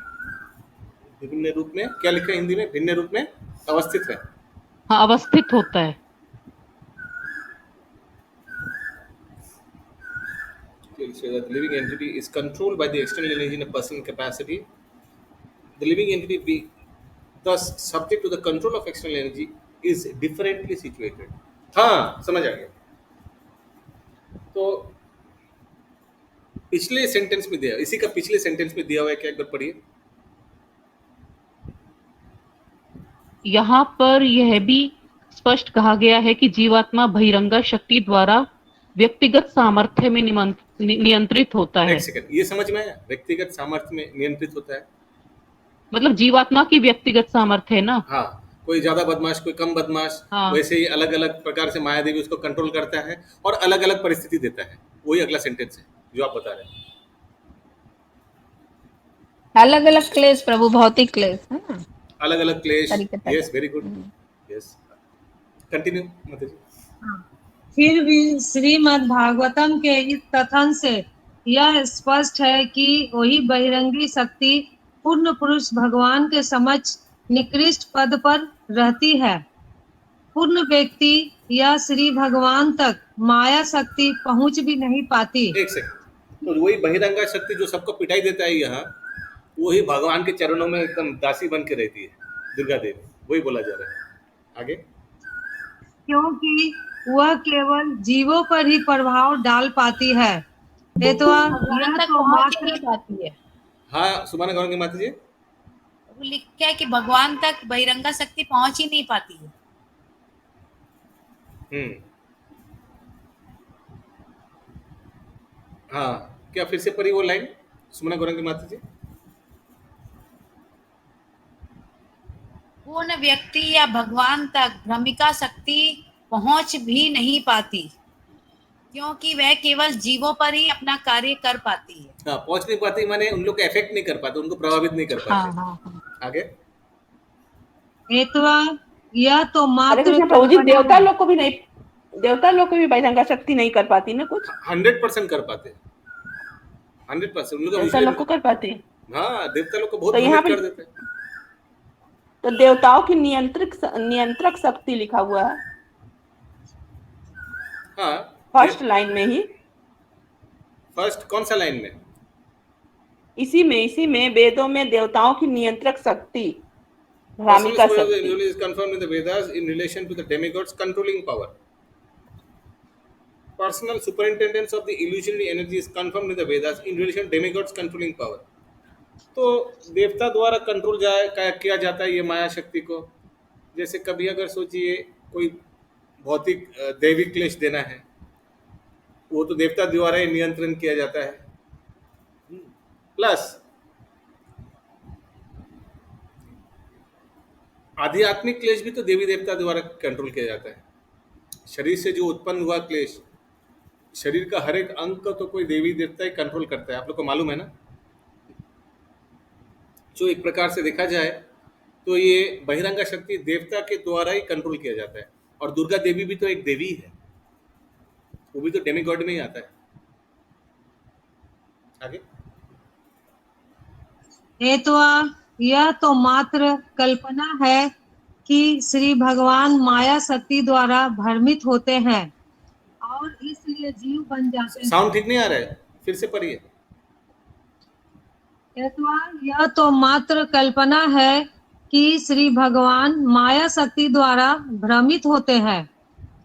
विभिन्न रूप में, क्या लिखा है हिंदी में? भिन्न रूप में अवस्थित है। हाँ, अवस्थित होता है। So that the living entity is controlled by the external energy in a personal capacity. The living entity being thus subject to the control of external energy is differently situated. हाँ, समझ आ गया। तो पिछले सेंटेंस में दिया, इसी का पिछले सेंटेंस में दिया हुआ है क्या, एक बार पढ़िए। यहाँ पर यह भी स्पष्ट कहा गया है कि जीवात्मा बहिरंगा शक्ति द्वारा व्यक्तिगत सामर्थ्य में नियंत्रित होता है। एक सेकंड, ये समझ में आया? व्यक्तिगत सामर्थ्य में नियंत्रित होता है मतलब जीवात्मा की व्यक्तिगत सामर्थ्य है ना। हाँ, कोई ज्यादा बदमाश, कोई कम बदमाश, हाँ। वैसे ही अलग अलग प्रकार से माया देवी उसको कंट्रोल करता है और अलग अलग परिस्थिति देता है। वही अगला सेंटेंस है जो आप बता रहे हैं। अलग अलग क्लेश प्रभु, भौतिक क्लेश है ना, अलग अलग क्लेश। तरीके। Yes, very good. Yes, continue माता जी। फिर भी श्रीमद् भागवतम के इस कथन से यह स्पष्ट है कि वही बहिरंगी शक्ति पूर्ण पुरुष भगवान के समक्ष निकृष्ट पद पर रहती है। पूर्ण व्यक्ति या श्री भगवान तक माया शक्ति पहुंच भी नहीं पाती। एक सेकंड, तो वही बहिरंगा शक्ति जो सबको पिटाई देता है यहाँ, वही भगवान के चरणों में एकदम दासी बन के रहती है, दुर्गा देवी। वही बोला जा रहा है। आगे, क्योंकि वह केवल जीवों पर ही प्रभाव डाल पाती है। ये तो भगवान तक पहुंच नहीं पाती है। हाँ, सुभान गौरंगी माता जी। वो लिखा है कि भगवान तक बहिरंगा शक्ति पहुंच ही नहीं पाती है। हाँ, क्या फिर से पढ़ी वो लाइन सुमना गौरंगी माता जी? पूर्ण व्यक्ति या भगवान तक भ्रमिका शक्ति पहुंच भी नहीं पाती, क्योंकि वह केवल जीवों पर ही अपना कार्य कर पाती है। हाँ, पहुंच नहीं पाती माने उन लोग को इफेक्ट नहीं कर पाते, उनको प्रभावित नहीं कर हाँ पाते। हाँ आगे अथवा यह तो हरे मात्र कृष्ण प्रभु जी, कल्पना देवता है। लोग को भी नहीं, देवता लोग को भी बहिरंगा शक्ति नहीं कर पाती ना कुछ? 100% कर पाते, 100% उन लोग का देवता लोग को कर पाती है। हाँ, देवता लोग को बहुत तो यहाँ भ्रमित पे कर देते हैं। तो देवताओं की नियंत्रक शक्ति लिखा हुआ है हाँ, फर्स्ट लाइन में ही, फर्स्ट कौन सा लाइन में? इसी में वेदों में देवताओं की नियंत्रक शक्ति, भ्रामिका शक्ति। is confirmed in the Vedas in relation to the demigods controlling power. Personal superintendence of the illusionary energy is confirmed in the Vedas in relation to demigods controlling power. तो देवता द्वारा कंट्रोल किया जाता है ये माया शक्ति को। जैसे कभी अगर सोचिए कोई भौतिक दैवी क्लेश देना है, वो तो देवता द्वारा ही नियंत्रण किया जाता है। प्लस आध्यात्मिक क्लेश भी तो देवी देवता द्वारा कंट्रोल किया जाता है। शरीर से जो उत्पन्न हुआ क्लेश, शरीर का हर एक अंग को तो कोई देवी देवता ही कंट्रोल करता है, आप लोग को मालूम है ना। जो एक प्रकार से देखा जाए तो ये बहिरंगा शक्ति देवता के द्वारा ही कंट्रोल किया जाता है। और दुर्गा देवी भी तो एक देवी है, वो भी तो डेमीगॉड में ही आता है। आगे अथवा यह तो मात्र कल्पना है कि श्री भगवान माया शक्ति द्वारा भ्रमित होते हैं और इसलिए जीव बन जाते हैं। साउंड ठीक नहीं आ रहा है, फिर से पढ़िए। अथवा यह तो मात्र कल्पना है कि श्री भगवान माया शक्ति द्वारा भ्रमित होते हैं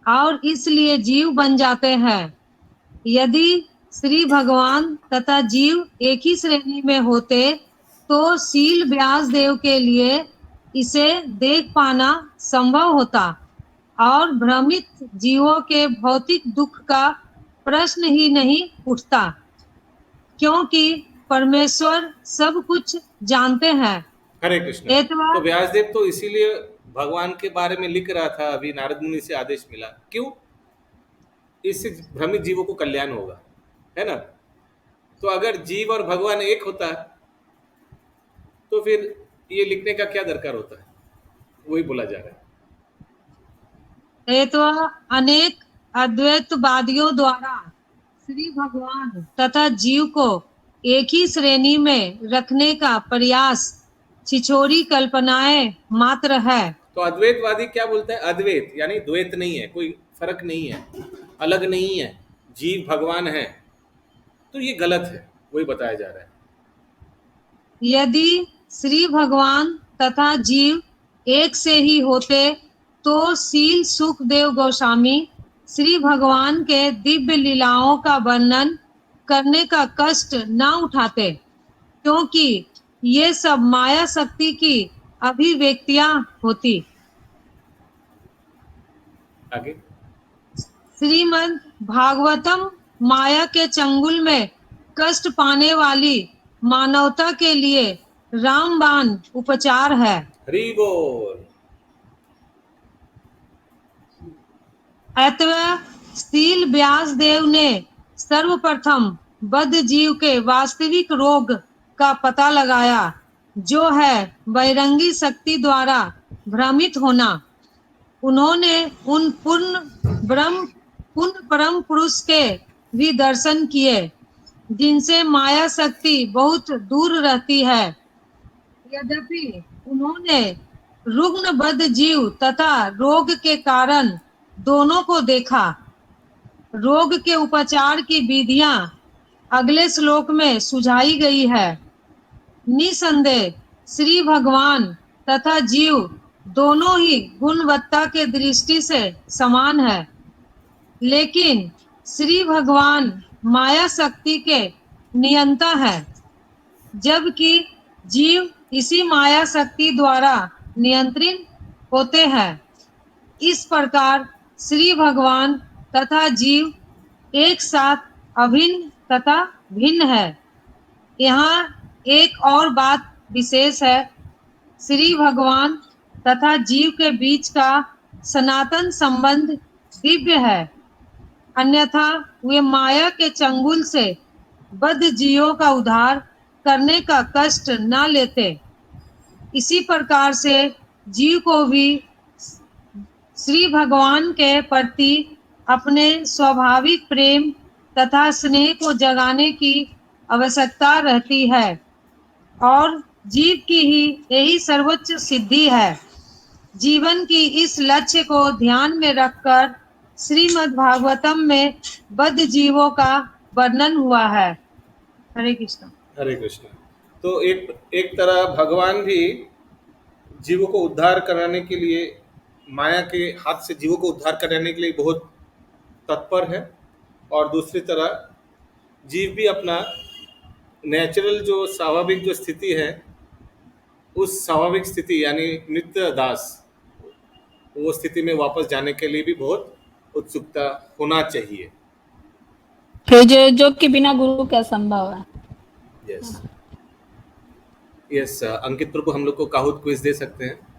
और इसलिए जीव बन जाते हैं। यदि श्री भगवान तथा जीव एक ही श्रेणी में होते तो शील व्यास देव के लिए इसे देख पाना संभव होता और भ्रमित जीवों के भौतिक दुख का प्रश्न ही नहीं उठता, क्योंकि परमेश्वर सब कुछ जानते हैं। हरे कृष्ण। तो व्यासदेव तो इसीलिए भगवान के बारे में लिख रहा था, अभी नारद मुनि से आदेश मिला। क्यों? इससे भ्रमित जीवों को कल्याण होगा, है ना। तो अगर जीव और भगवान एक होता है तो फिर ये लिखने का क्या दरकार होता है, वही बोला जा रहा है। तो अनेक अद्वैतवादियों द्वारा श्री भगवान तथा जीव को एक ही श्रेणी में रखने का प्रयास छिछोरी कल्पनाएं मात्र है। तो अद्वैतवादी क्या बोलते हैं? अद्वैत यानी द्वैत नहीं है, कोई फर्क नहीं है, अलग नहीं है, जीव भगवान है, तो ये गलत है, वही बताया जा रहा है। यदि श्री भगवान तथा जीव एक से ही होते तो शील सुखदेव गोस्वामी श्री भगवान के दिव्य लीलाओं का वर्णन करने का कष्ट न उठाते, क्योंकि ये सब माया शक्ति की अभिव्यक्तियां होती। आगे श्रीमद् भागवतम माया के चंगुल में कष्ट पाने वाली मानवता के लिए रामबाण उपचार है। हरि बोल। अतः शील व्यास देव ने सर्वप्रथम बद्ध जीव के वास्तविक रोग का पता लगाया, जो है बैरंगी शक्ति द्वारा भ्रमित होना। उन्होंने उन पूर्ण परम पुरुष के भी दर्शन किए जिनसे माया शक्ति बहुत दूर रहती है। यद्यपि उन्होंने रुग्ण बद्ध जीव तथा रोग के कारण दोनों को देखा। रोग के उपचार की विधियां अगले श्लोक में सुझाई गई है। निसंदेह श्री भगवान तथा जीव दोनों ही गुणवत्ता के दृष्टि से समान है, लेकिन श्री भगवान माया शक्ति के नियंता है, जबकि जीव इसी माया शक्ति द्वारा नियंत्रित होते हैं। इस प्रकार श्री भगवान तथा जीव एक साथ अभिन्न तथा भिन्न है। यहाँ एक और बात विशेष है, श्री भगवान तथा जीव के बीच का सनातन संबंध दिव्य है। अन्यथा वे माया के चंगुल से बद्ध जीवों का उद्धार करने का कष्ट न लेते। इसी प्रकार से जीव को भी श्री भगवान के प्रति अपने स्वाभाविक प्रेम तथा स्नेह को जगाने की आवश्यकता रहती है और जीव की ही यही सर्वोच्च सिद्धि है। जीवन की इस लक्ष्य को ध्यान में रखकर श्रीमद् भागवतम में बद्ध जीवों का वर्णन हुआ है। हरे कृष्ण। हरे कृष्ण। तो एक तरह भगवान भी जीवों को उद्धार कराने के लिए, माया के हाथ से जीवों को उद्धार कराने के लिए बहुत तत्पर है, और दूसरी तरह जीव भी अपना नेचुरल जो स्वाभाविक जो स्थिति है, उस स्वाभाविक स्थिति यानी नित्य दास, वो स्थिति में वापस जाने के लिए भी बहुत उत्सुकता होना चाहिए। जो कि बिना गुरु के असंभव है। यस, अंकित प्रभु हम लोग को काहुत क्विज दे सकते हैं।